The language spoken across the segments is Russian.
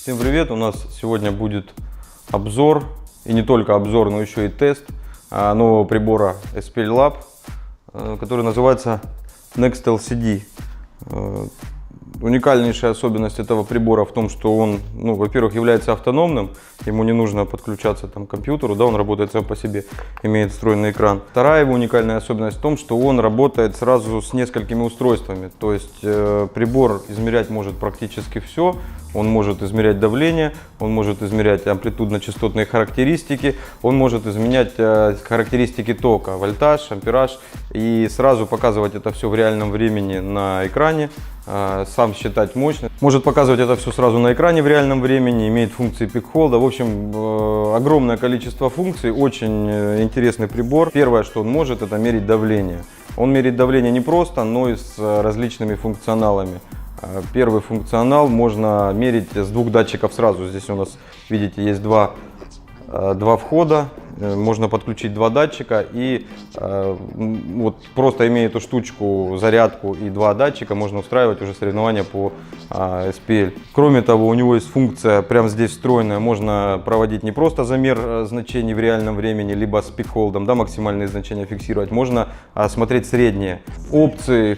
Всем привет! У нас сегодня будет обзор, и не только обзор, но еще и тест нового прибора SPL Lab, который называется Next LCD. Уникальнейшая особенность этого прибора в том, что он, во-первых, является автономным, ему не нужно подключаться к компьютеру, он работает сам по себе, имеет встроенный экран. Вторая его уникальная особенность в том, что он работает сразу с несколькими устройствами, то есть прибор измерять может практически все. Он может измерять давление, он может измерять амплитудно-частотные характеристики, он может изменять характеристики тока, вольтаж, ампераж и сразу показывать это все в реальном времени на экране, сам считать мощность. Может показывать это все сразу на экране в реальном времени, имеет функции пик-холда. В общем, огромное количество функций, очень интересный прибор. Первое, что он может, это мерить давление. Он меряет давление не просто, но и с различными функционалами. Первый функционал можно мерить с двух датчиков сразу. Здесь у нас, видите, есть два входа. Можно подключить два датчика и вот просто имея эту штучку, зарядку и два датчика, можно устраивать уже соревнования по SPL. Кроме того, у него есть функция прямо здесь встроенная, можно проводить не просто замер значений в реальном времени, либо с пик-холдом, максимальные значения фиксировать, можно смотреть средние. Опции,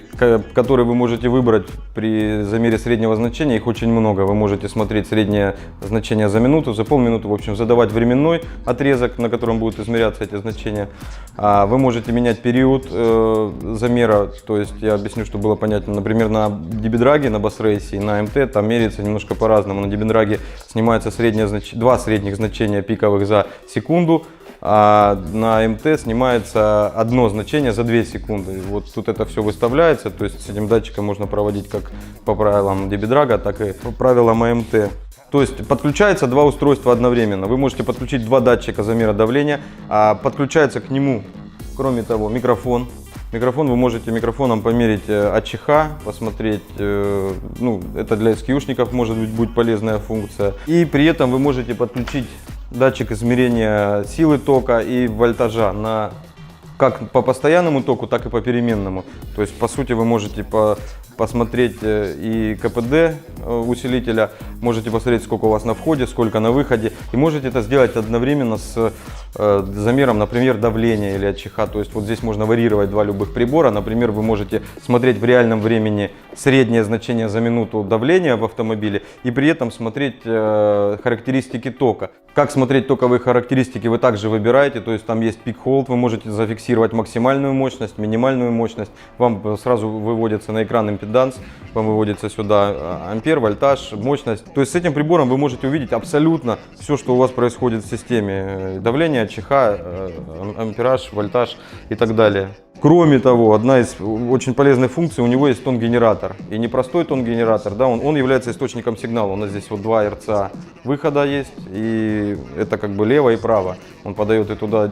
которые вы можете выбрать при замере среднего значения, их очень много. Вы можете смотреть среднее значение за минуту, за полминуты, в общем, задавать временной отрезок, на котором будут измеряться эти значения. Вы можете менять период замера, то есть я объясню, чтобы было понятно. Например, на DB-драге, на Bass-Race и на MT там меряется немножко по-разному. На DB-драге снимается два средних значения пиковых за секунду, а на МТ снимается одно значение за 2 секунды. Вот тут это все выставляется, то есть с этим датчиком можно проводить как по правилам DB-драга, так и по правилам АМТ. То есть подключается два устройства одновременно. Вы можете подключить два датчика замера давления, а подключается к нему, кроме того, микрофон. Микрофон вы можете микрофоном померить АЧХ, посмотреть, это для SKU-шников может быть будет полезная функция. И при этом вы можете подключить датчик измерения силы тока и вольтажа как по постоянному току, так и по переменному. То есть по сути вы можете посмотреть и КПД усилителя, можете посмотреть, сколько у вас на входе, сколько на выходе, и можете это сделать одновременно с замером, например, давления или АЧХ. То есть вот здесь можно варьировать два любых прибора. Например, вы можете смотреть в реальном времени среднее значение за минуту давления в автомобиле и при этом смотреть характеристики тока. Как смотреть токовые характеристики вы также выбираете, то есть там есть пик-холд, вы можете зафиксировать максимальную мощность, минимальную мощность, вам сразу выводится на экран импеданс, вам выводится сюда ампер, вольтаж, мощность. То есть с этим прибором вы можете увидеть абсолютно все, что у вас происходит в системе, давление, АЧХ, ампераж, вольтаж и так далее. Кроме того, одна из очень полезных функций, у него есть тон-генератор. И не простой тон-генератор, он является источником сигнала. У нас здесь вот два РЦА выхода есть, и это как бы лево и право. Он подает и туда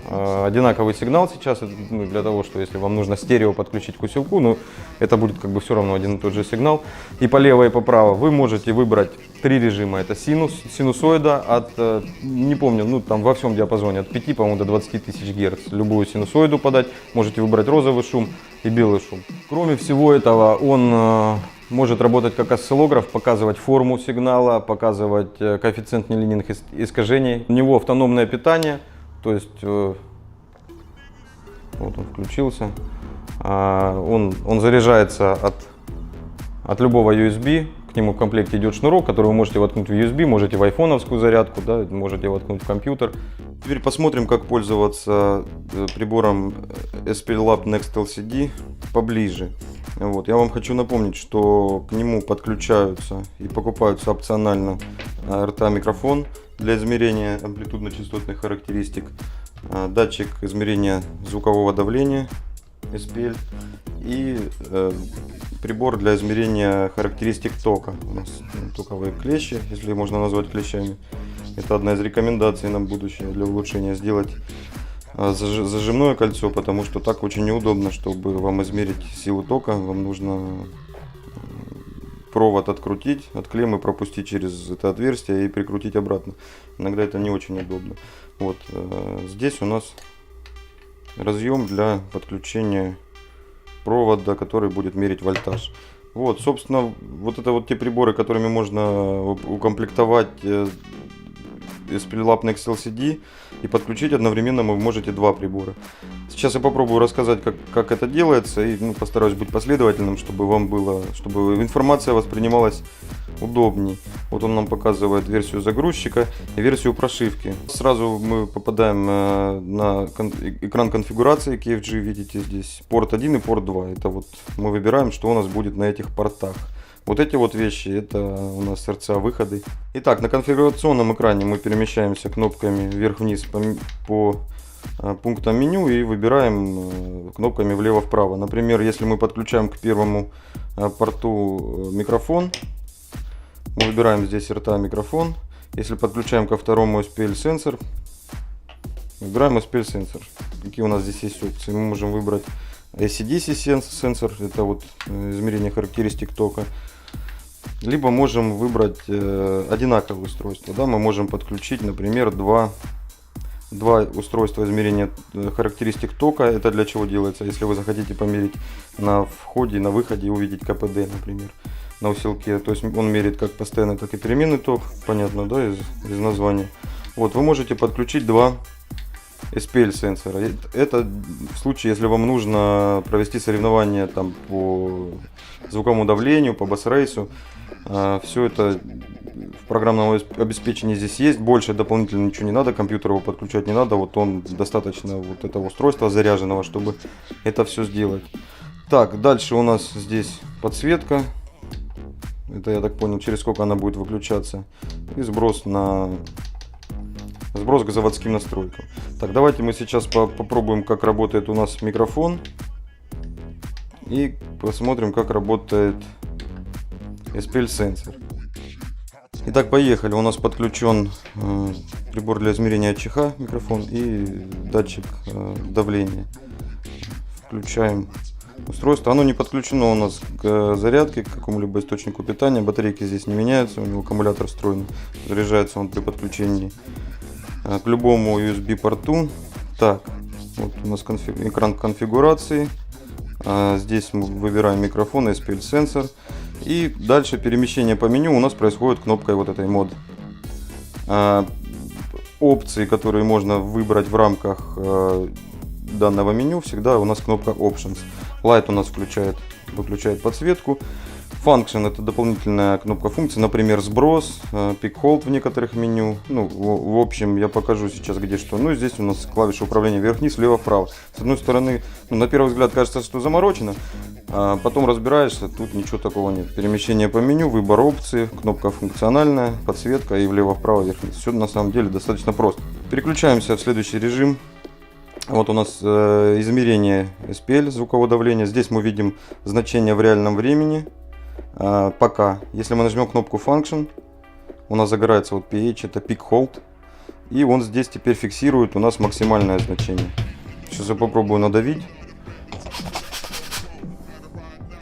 одинаковый сигнал сейчас, для того, что если вам нужно стерео подключить к усилку, это будет как бы все равно один и тот же сигнал. И по лево, и по право вы можете выбрать 3 режима. Это синусоида от, не помню, там во всем диапазоне, от 5, по-моему, до 20 тысяч Гц. Любую синусоиду подать. Можете выбрать розовый шум и белый шум. Кроме всего этого, он может работать как осциллограф, показывать форму сигнала, показывать коэффициент нелинейных искажений. У него автономное питание, то есть вот он включился. Он заряжается от любого USB. К нему в комплекте идет шнурок, который вы можете воткнуть в USB, можете в айфоновскую зарядку, можете воткнуть в компьютер. Теперь посмотрим, как пользоваться прибором SPL Lab Next LCD поближе. Я вам хочу напомнить, что к нему подключаются и покупаются опционально RTA-микрофон для измерения амплитудно-частотных характеристик, датчик измерения звукового давления SPL и прибор для измерения характеристик тока. У нас токовые клещи, если можно назвать клещами. Это одна из рекомендаций на будущее для улучшения, сделать зажимное кольцо, потому что так очень неудобно. Чтобы вам измерить силу тока, вам нужно провод открутить, от клеммы пропустить через это отверстие и прикрутить обратно. Иногда это не очень удобно. Здесь у нас разъем для подключения провода, который будет мерить вольтаж. Вот, собственно, вот это вот те приборы, которыми можно укомплектовать SPL Labnex LCD и подключить одновременно вы можете два прибора. Сейчас я попробую рассказать, как это делается, и постараюсь быть последовательным, чтобы вам было, чтобы информация воспринималась удобней. Вот он нам показывает версию загрузчика и версию прошивки. Сразу мы попадаем на экран конфигурации KFG, видите здесь порт 1 и порт 2. Это вот мы выбираем, что у нас будет на этих портах. Вот эти вот вещи, это у нас RCA выходы. Итак, на конфигурационном экране мы перемещаемся кнопками вверх-вниз по пунктам меню и выбираем кнопками влево-вправо. Например, если мы подключаем к первому порту микрофон, мы выбираем здесь RTA микрофон. Если подключаем ко второму SPL сенсор, выбираем SPL сенсор. Какие у нас здесь есть опции? Мы можем выбрать AC/DC сенсор, это вот измерение характеристик тока. Либо можем выбрать одинаковое устройство. Да? Мы можем подключить, например, два устройства измерения характеристик тока. Это для чего делается? Если вы захотите померить на входе, на выходе и увидеть КПД, например, на усилке. То есть он меряет как постоянный, так и переменный ток. Понятно, да, из названия. Вот, вы можете подключить два SPL сенсора. Это в случае, если вам нужно провести соревнования там по звуковому давлению, по басрейсу. Все это в программном обеспечении здесь есть. Больше дополнительно ничего не надо, компьютер его подключать не надо. Вот он достаточно вот этого устройства заряженного, чтобы это все сделать. Так, дальше у нас здесь подсветка. Это, я так понял, через сколько она будет выключаться. И сброс к заводским настройкам. Так, давайте мы сейчас попробуем, как работает у нас микрофон. И посмотрим, как работает SPL сенсор. Итак, поехали. У нас подключен прибор для измерения ЧХ, микрофон, и датчик давления. Включаем устройство. Оно не подключено у нас к зарядке, к какому-либо источнику питания. Батарейки здесь не меняются, у него аккумулятор встроен. Заряжается он при подключении к любому USB порту. Так, вот у нас экран конфигурации. Здесь мы выбираем микрофон, SPL сенсор. И дальше перемещение по меню у нас происходит кнопкой вот этой мод. Опции, которые можно выбрать в рамках данного меню, всегда у нас кнопка Options. Light у нас выключает подсветку. Function — это дополнительная кнопка функции, например, сброс, Peak Hold в некоторых меню. В общем, я покажу сейчас где что. Здесь у нас клавиши управления вверх-вниз, влево-вправо. С одной стороны, на первый взгляд кажется, что заморочено, а потом разбираешься, тут ничего такого нет. Перемещение по меню, выбор опции, кнопка функциональная, подсветка и влево-вправо, вверх-вниз. Все на самом деле достаточно просто. Переключаемся в следующий режим. Вот у нас измерение SPL звукового давления. Здесь мы видим значение в реальном времени. Пока. Если мы нажмем кнопку Function, у нас загорается вот pH, это Peak Hold. И он здесь теперь фиксирует у нас максимальное значение. Сейчас я попробую надавить.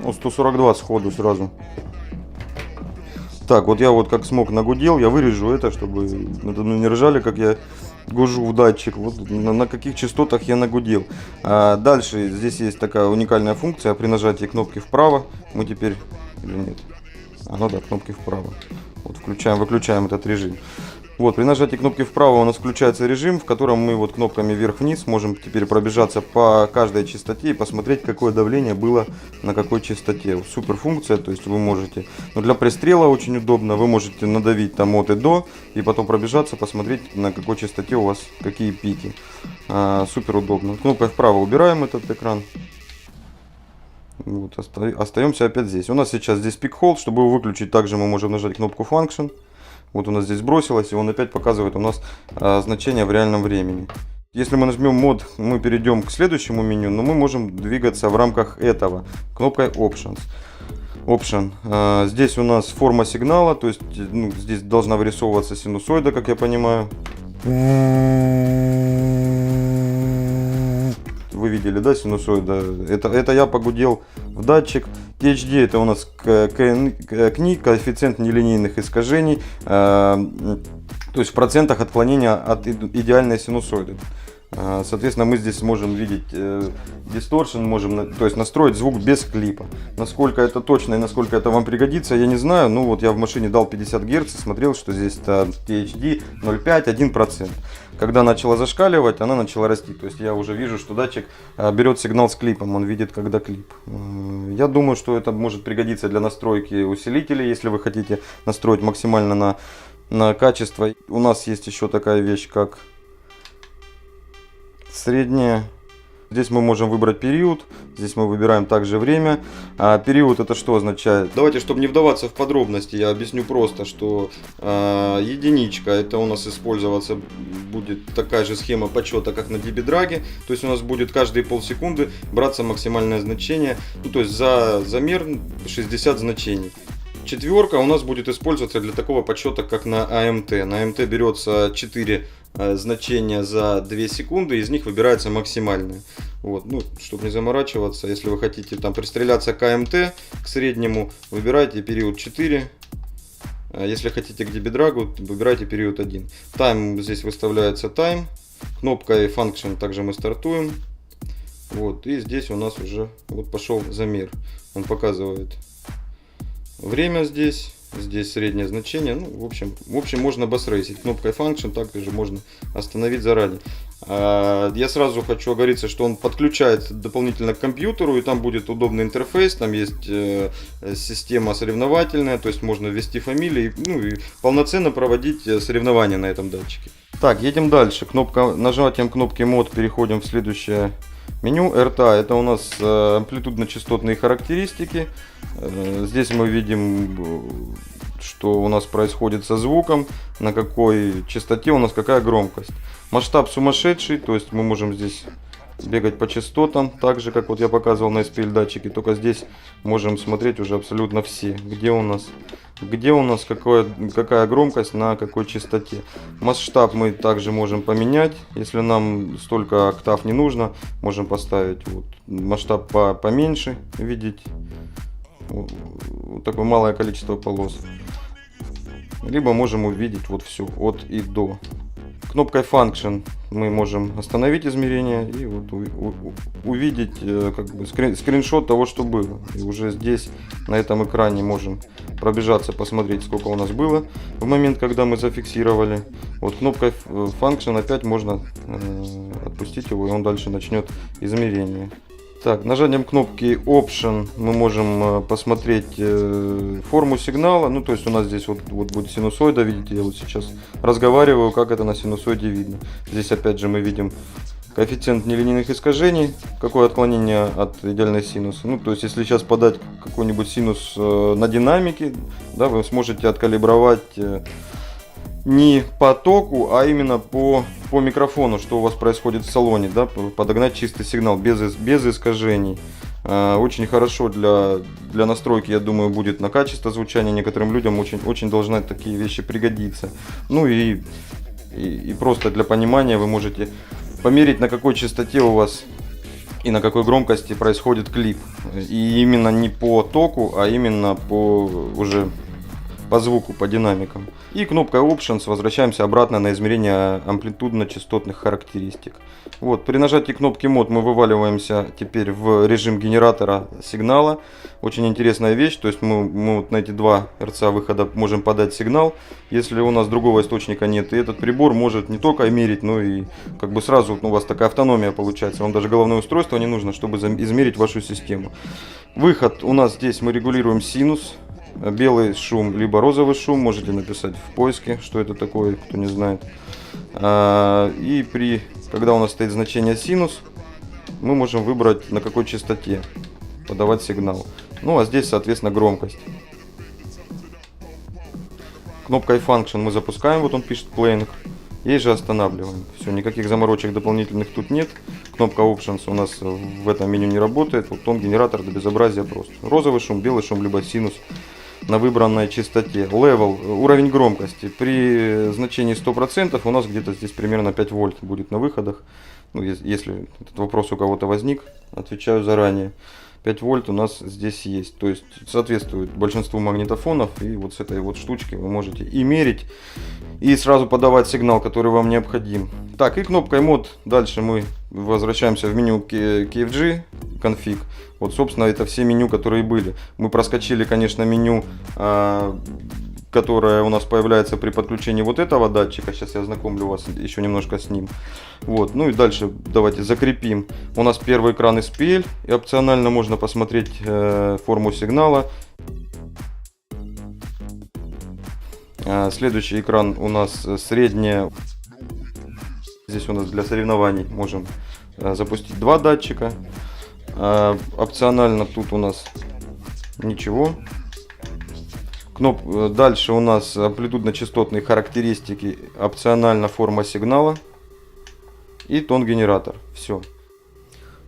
142 сходу сразу. Так, вот я вот как смог нагудел, я вырежу это, чтобы не ржали, как я гужу в датчик, вот на каких частотах я нагудел. Дальше здесь есть такая уникальная функция, при нажатии кнопки вправо мы теперь, или нет, да, кнопки вправо, вот включаем, выключаем этот режим. Вот, при нажатии кнопки вправо у нас включается режим, в котором мы вот кнопками вверх-вниз можем теперь пробежаться по каждой частоте и посмотреть, какое давление было на какой частоте. Супер функция, то есть вы можете, для пристрела очень удобно, вы можете надавить там от и до, и потом пробежаться, посмотреть, на какой частоте у вас какие пики. Супер удобно. Кнопкой вправо убираем этот экран. Вот, остаемся опять здесь. У нас сейчас здесь Peak Hold, чтобы его выключить, также мы можем нажать кнопку Function. Вот у нас здесь бросилось, и он опять показывает у нас значение в реальном времени. Если мы нажмем мод, мы перейдем к следующему меню, но мы можем двигаться в рамках этого кнопкой Options. Здесь у нас форма сигнала, то есть здесь должна вырисовываться синусоида, как я понимаю. Вы видели, да, синусоида? Это я погудел в датчик. THD — это у нас КНИ, коэффициент нелинейных искажений, то есть в процентах отклонения от идеальной синусоиды. Соответственно, мы здесь можем видеть дисторшн, можем, то есть настроить звук без клипа. Насколько это точно и насколько это вам пригодится, я не знаю. Ну вот я в машине дал 50 Гц и смотрел, что здесь THD 0,5, 1%. Когда начала зашкаливать, она начала расти. То есть я уже вижу, что датчик берет сигнал с клипом, он видит, когда клип. Я думаю, что это может пригодиться для настройки усилителей, если вы хотите настроить максимально на качество. У нас есть еще такая вещь, как средняя. Здесь мы можем выбрать период, здесь мы выбираем также время. А период это что означает? Давайте, чтобы не вдаваться в подробности, я объясню просто, что единичка, это у нас использоваться будет такая же схема подсчета, как на DB-драге. То есть у нас будет каждые полсекунды браться максимальное значение, ну, то есть за замер 60 значений. Четверка у нас будет использоваться для такого подсчета, как на АМТ. На АМТ берется 4 значения за 2 секунды, из них выбирается максимальное. Вот, ну, чтобы не заморачиваться, если вы хотите там пристреляться к АМТ, к среднему, выбирайте период 4. Если хотите к DB-драгу, выбирайте период 1. Тайм здесь выставляется тайм. Кнопкой Function также мы стартуем. Вот, и здесь у нас уже вот пошел замер. Он показывает время здесь среднее значение. Ну, в общем можно басрейсить. Кнопкой Function также можно остановить заранее. Я сразу хочу оговориться, что он подключается дополнительно к компьютеру, и там будет удобный интерфейс. Там есть система соревновательная, то есть можно ввести фамилии, ну, и полноценно проводить соревнования на этом датчике. Так, едем дальше. Нажатием кнопки мод переходим в следующее меню. RTA — это у нас амплитудно-частотные характеристики. Здесь мы видим, что у нас происходит со звуком, на какой частоте у нас какая громкость. Масштаб сумасшедший, то есть мы можем здесь бегать по частотам, так же как вот я показывал на SPL датчике, только здесь можем смотреть уже абсолютно все, где у нас какая громкость на какой частоте. Масштаб мы также можем поменять, если нам столько октав не нужно, можем поставить вот масштаб поменьше, видеть вот такое малое количество полос, либо можем увидеть вот все от и до. Кнопкой Function мы можем остановить измерение и вот увидеть как бы скриншот того, что было. И уже здесь на этом экране можем пробежаться, посмотреть, сколько у нас было в момент, когда мы зафиксировали. Вот кнопкой Function опять можно отпустить его, и он дальше начнет измерение. Так, нажатием кнопки Option мы можем посмотреть форму сигнала. Ну, то есть у нас здесь вот будет синусоида, видите, я вот сейчас разговариваю, как это на синусоиде видно. Здесь опять же мы видим коэффициент нелинейных искажений, какое отклонение от идеальной синуса. Ну, то есть если сейчас подать какой-нибудь синус на динамике, да, вы сможете откалибровать не по току, а именно по микрофону, что у вас происходит в салоне, да, подогнать чистый сигнал без искажений. Очень хорошо для настройки, я думаю, будет на качество звучания. Некоторым людям очень должны такие вещи пригодиться. Ну и просто для понимания вы можете померить, на какой частоте у вас и на какой громкости происходит клип. И именно не по току, а именно уже по звуку, по динамикам. И кнопкой Options возвращаемся обратно на измерение амплитудно-частотных характеристик. Вот, при нажатии кнопки мод мы вываливаемся теперь в режим генератора сигнала. Очень интересная вещь, то есть мы вот на эти два РЦА выхода можем подать сигнал, если у нас другого источника нет. И этот прибор может не только мерить, но и как бы сразу у вас такая автономия получается. Вам даже головное устройство не нужно, чтобы измерить вашу систему. Выход у нас здесь мы регулируем синус. Белый шум, либо розовый шум, можете написать в поиске, что это такое, кто не знает. И когда у нас стоит значение синус, мы можем выбрать, на какой частоте подавать сигнал. Ну а здесь, соответственно, громкость. Кнопкой Function мы запускаем, вот он пишет playing, и же останавливаем. Все, никаких заморочек дополнительных тут нет. Кнопка Options у нас в этом меню не работает. Вот он генератор до безобразия просто. Розовый шум, белый шум, либо синус на выбранной частоте. Level, уровень громкости. При значении 100% у нас где-то здесь примерно 5 вольт будет на выходах. Ну, если этот вопрос у кого-то возник, отвечаю заранее. 5 вольт у нас здесь есть. То есть соответствует большинству магнитофонов. И вот с этой вот штучки вы можете и мерить, и сразу подавать сигнал, который вам необходим. Так, и кнопкой мод дальше мы возвращаемся в меню KFG конфиг. Вот, собственно, это все меню, которые были. Мы проскочили, конечно, меню, которое у нас появляется при подключении вот этого датчика. Сейчас я ознакомлю вас еще немножко с ним. Вот, ну и дальше давайте закрепим. У нас первый экран SPL, и опционально можно посмотреть форму сигнала. Следующий экран у нас средняя. Здесь у нас для соревнований можем запустить два датчика. Опционально тут у нас ничего. Дальше у нас амплитудно-частотные характеристики, опционально форма сигнала и тон-генератор. Все.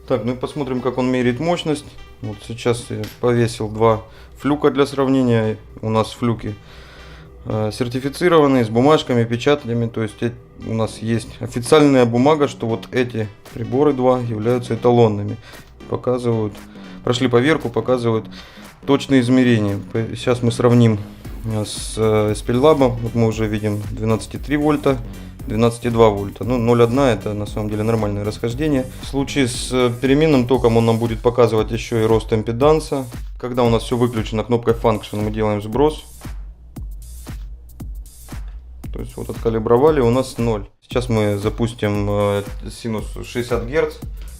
Так, ну и посмотрим, как он меряет мощность. Вот сейчас я повесил два флюка для сравнения. У нас флюки сертифицированные, с бумажками, печатями. То есть у нас есть официальная бумага, что вот эти приборы два являются эталонными. Показывают, прошли поверку, показывают точные измерения. Сейчас мы сравним с SPL-Lab. Вот мы уже видим 12,3 вольта, 12,2 вольта. Ну, 0,1 это на самом деле нормальное расхождение. В случае с переменным током он нам будет показывать еще и рост импеданса. Когда у нас все выключено кнопкой Function, мы делаем сброс. То есть вот откалибровали, у нас 0. Сейчас мы запустим синус 60 Гц.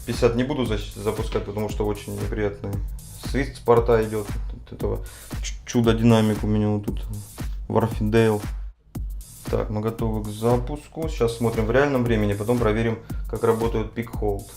50 не буду запускать, потому что очень неприятный свист с порта идет. От этого чудо-динамик у меня вот тут Warfindale. Так, мы готовы к запуску. Сейчас смотрим в реальном времени, потом проверим, как работает Peak Hold.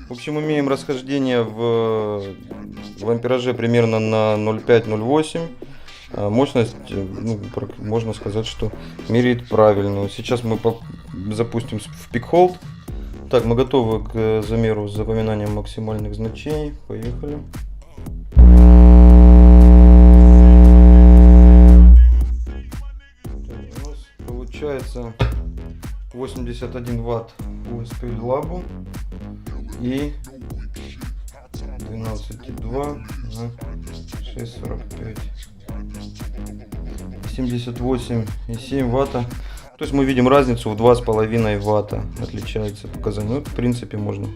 В общем, имеем расхождение в ампераже примерно на 0,5-0,8. Мощность, ну, можно сказать, что меряет правильную. Сейчас мы запустим в Peak Hold. Так, мы готовы к замеру с запоминанием максимальных значений. Поехали. У нас получается 81 ватт по SPL-Lab и 12,2 на 6,45, 78,7 ватта. То есть мы видим разницу в 2,5 ватта, отличается показание. Ну, в принципе, можно.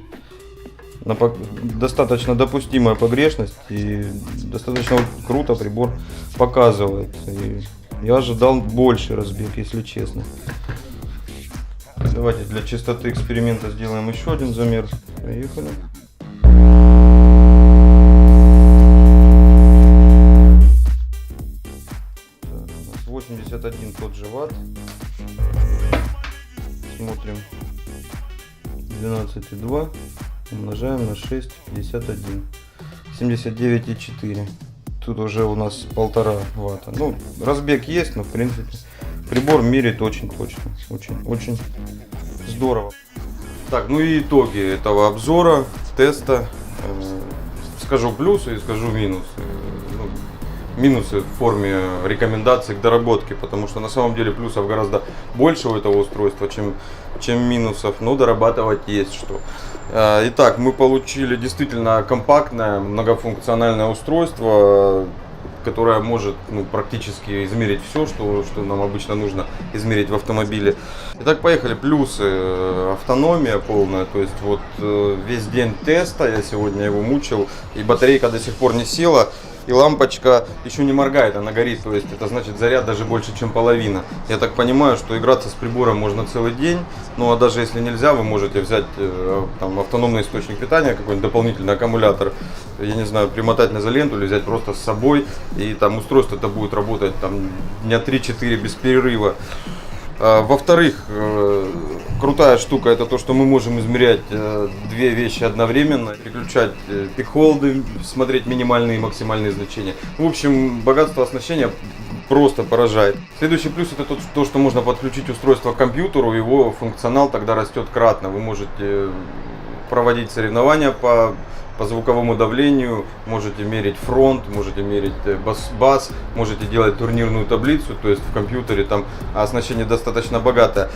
Достаточно допустимая погрешность и достаточно круто прибор показывает. И я ожидал больше разбег, если честно. Давайте для чистоты эксперимента сделаем еще один замер. Поехали. Так, у нас 81 тот же ватт. Смотрим. 12,2 умножаем на 6,51. 79,4. Тут уже у нас 1,5 ватта. Ну, разбег есть, но в принципе прибор меряет очень точно. Очень здорово. Так, ну и итоги этого обзора, теста. Скажу плюсы и скажу минусы. Минусы в форме рекомендаций к доработке, потому что на самом деле плюсов гораздо больше у этого устройства, чем минусов, но дорабатывать есть что. Итак, мы получили действительно компактное, многофункциональное устройство, которое может практически измерить все, что нам обычно нужно измерить в автомобиле. Итак, поехали. Плюсы. Автономия полная, то есть вот весь день теста, я сегодня его мучил, и батарейка до сих пор не села. И лампочка еще не моргает, она горит, то есть это значит заряд даже больше, чем половина. Я так понимаю, что играться с прибором можно целый день, ну а даже если нельзя, вы можете взять там автономный источник питания, какой-нибудь дополнительный аккумулятор, я не знаю, примотать на изоленту или взять просто с собой, и там устройство это будет работать там дня 3-4 без перерыва. Во-вторых, Крутая штука это то, что мы можем измерять две вещи одновременно, переключать пик-холды, смотреть минимальные и максимальные значения. В общем, богатство оснащения просто поражает. Следующий плюс это то, что можно подключить устройство к компьютеру, его функционал тогда растет кратно. Вы можете проводить соревнования по звуковому давлению, можете мерить фронт, можете мерить бас, можете делать турнирную таблицу, то есть в компьютере там оснащение достаточно богатое.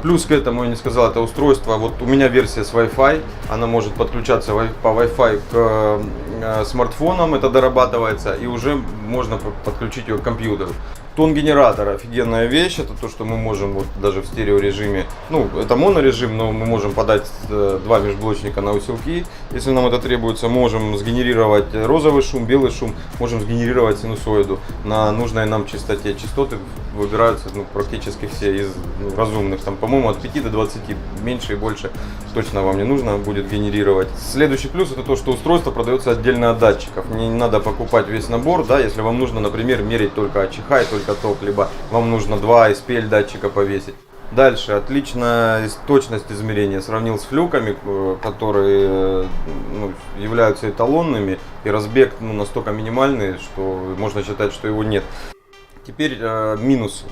Плюс к этому, я не сказал, это устройство, вот у меня версия с Wi-Fi, она может подключаться по Wi-Fi к смартфонам, это дорабатывается, и уже можно подключить ее к компьютеру. Тон-генератор офигенная вещь, это то, что мы можем вот даже в стереорежиме, ну это монорежим, но мы можем подать два межблочника на усилки, если нам это требуется, можем сгенерировать розовый шум, белый шум, можем сгенерировать синусоиду на нужной нам частоте. Частоты выбираются практически все из разумных, там по-моему от 5 до 20, меньше и больше точно вам не нужно будет генерировать. Следующий плюс это то, что устройство продается отдельно от датчиков, не надо покупать весь набор, да, если вам нужно, например, мерить только АЧХ и только ток, либо вам нужно два SPL датчика повесить. Дальше, отличная точность измерения. Сравнил с флюками, которые являются эталонными, и разбег настолько минимальный, что можно считать, что его нет. Теперь минусы.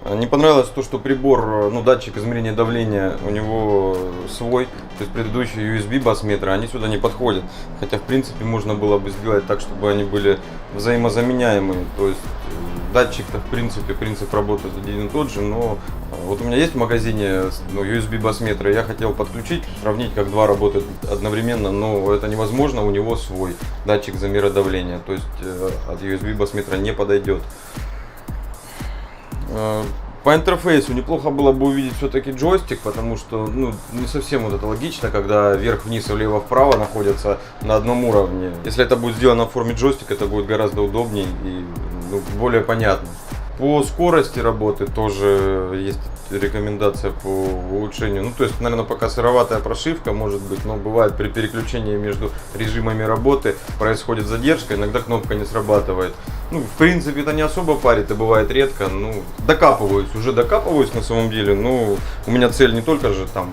Не понравилось то, что прибор, датчик измерения давления у него свой, то есть предыдущие USB басметры, они сюда не подходят. Хотя в принципе можно было бы сделать так, чтобы они были взаимозаменяемые. То есть датчик-то в принципе принцип работы один и тот же, но вот у меня есть в магазине USB басметры, я хотел подключить, сравнить, как два работают одновременно, но это невозможно, у него свой датчик замера давления, то есть от USB басметра не подойдет. По интерфейсу неплохо было бы увидеть все-таки джойстик, потому что не совсем вот это логично, когда вверх-вниз и влево-вправо находятся на одном уровне. Если это будет сделано в форме джойстика, это будет гораздо удобнее и более понятно. По скорости работы тоже есть рекомендация по улучшению. То есть, наверное, пока сыроватая прошивка может быть, но бывает при переключении между режимами работы происходит задержка, иногда кнопка не срабатывает. В принципе, это не особо парит и бывает редко. Уже докапываюсь на самом деле. У меня цель не только же там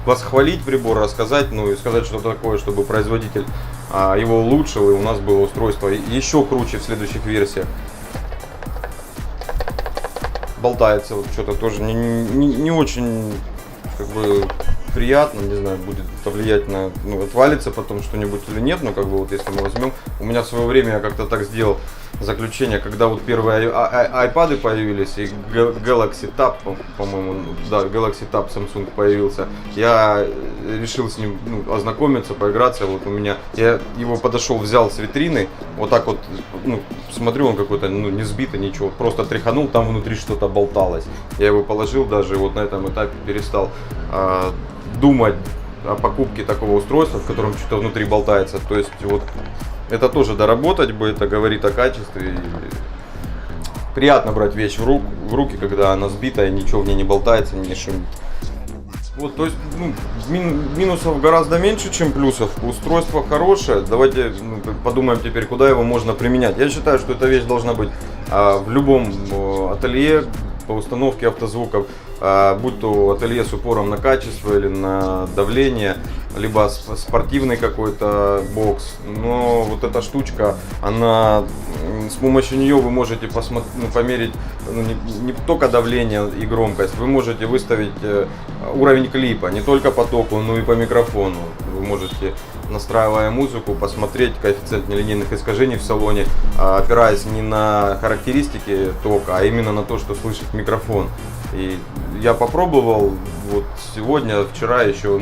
восхвалить прибор, рассказать, и сказать, что такое, чтобы производитель его улучшил, и у нас было устройство еще круче в следующих версиях. Болтается вот что-то тоже не очень приятно, не знаю, будет это влиять на, отвалится потом что-нибудь или нет, вот если мы возьмем, у меня в свое время я как-то так сделал заключение, когда вот первые iPad появились и Galaxy Tab, по-моему, да, Galaxy Tab Samsung появился, я решил с ним ознакомиться, поиграться, вот у меня, я его подошел, взял с витрины, вот так вот, смотрю, он какой-то, не сбитый, ничего, просто тряханул, там внутри что-то болталось, я его положил даже, вот на этом этапе перестал думать о покупке такого устройства, в котором что-то внутри болтается, то есть вот это тоже доработать бы, это говорит о качестве. Приятно брать вещь в руки, когда она сбитая, ничего в ней не болтается, не шумит. Вот, то есть минусов гораздо меньше, чем плюсов. Устройство хорошее. Давайте подумаем теперь, куда его можно применять. Я считаю, что эта вещь должна быть в любом ателье по установке автозвуков, будь то ателье с упором на качество или на давление, либо спортивный какой-то бокс. Но вот эта штучка, она, с помощью нее вы можете померить не только давление и громкость, вы можете выставить уровень клипа не только по току, но и по микрофону. Вы можете, настраивая музыку, посмотреть коэффициент нелинейных искажений в салоне, опираясь не на характеристики тока, а именно на то, что слышит микрофон. И я попробовал вот сегодня, вчера еще,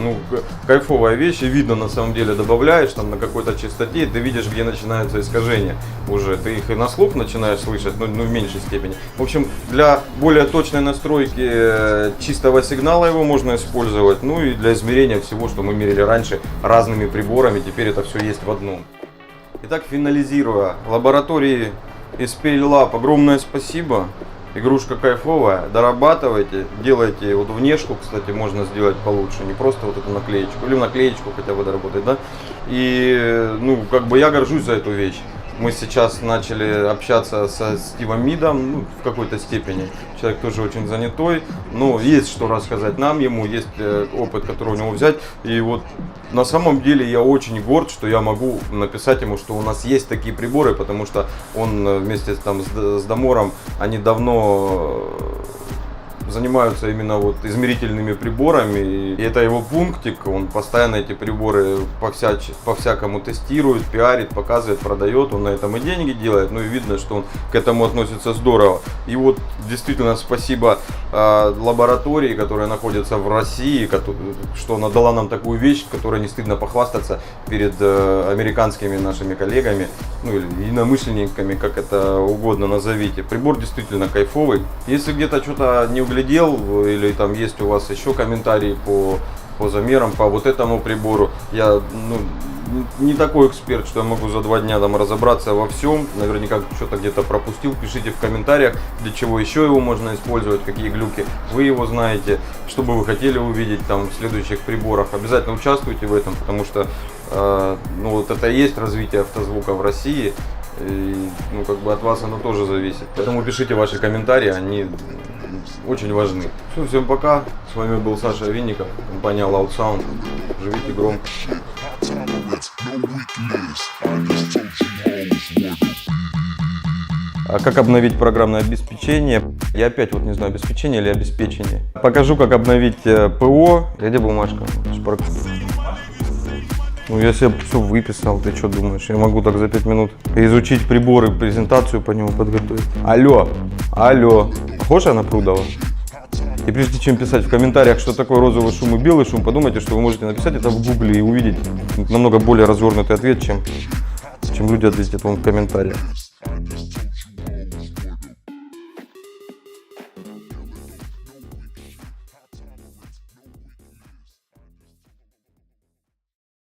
кайфовая вещь, и видно, на самом деле, добавляешь там на какой-то частоте, ты видишь, где начинаются искажения уже, ты их и на слух начинаешь слышать, но в меньшей степени. В общем, для более точной настройки чистого сигнала его можно использовать, и для измерения всего, что мы мерили раньше разными приборами, теперь это все есть в одном. Итак, финализируя, лаборатории SPL Lab огромное спасибо. Игрушка кайфовая, дорабатывайте, делайте вот внешку, кстати, можно сделать получше, не просто вот эту наклеечку, или наклеечку хотя бы доработать, да. И, я горжусь за эту вещь. Мы сейчас начали общаться со Стивом Мидом, ну, в какой-то степени. Человек тоже очень занятой, но есть что рассказать нам, ему есть опыт, который у него взять. И вот на самом деле я очень горд, что я могу написать ему, что у нас есть такие приборы, потому что он вместе там с Дамором, они давно занимаются именно вот измерительными приборами, и это его пунктик, он постоянно эти приборы по-всякому тестирует, пиарит, показывает, продает, он на этом и деньги делает, ну и видно, что он к этому относится здорово. И вот действительно спасибо лаборатории, которая находится в России, что она дала нам такую вещь, которой не стыдно похвастаться перед американскими нашими коллегами, ну или единомышленниками, как это угодно назовите. Прибор действительно кайфовый. Если где-то что-то не углядел, или там есть у вас еще комментарии по замерам, по вот этому прибору, я не такой эксперт, что я могу за 2 дня там разобраться во всем, наверняка что-то где-то пропустил, пишите в комментариях, для чего еще его можно использовать, какие глюки вы его знаете, что бы вы хотели увидеть там в следующих приборах, обязательно участвуйте в этом, потому что ну, вот это и есть развитие автозвука в России, и ну, как бы от вас оно тоже зависит, поэтому пишите ваши комментарии, они очень важны. Все, всем пока. С вами был Саша Винников, компания Loud Sound. Живите громко. А как обновить программное обеспечение? Я опять вот не знаю, обеспечение или обеспечение. Покажу, как обновить ПО. Где бумажка? Ну, я себе все выписал, ты что думаешь? Я могу так за 5 минут изучить приборы, презентацию по нему подготовить. Алло, похож я на Прудова? И прежде чем писать в комментариях, что такое розовый шум и белый шум, подумайте, что вы можете написать это в гугле и увидеть намного более развернутый ответ, чем люди ответят вам в комментариях.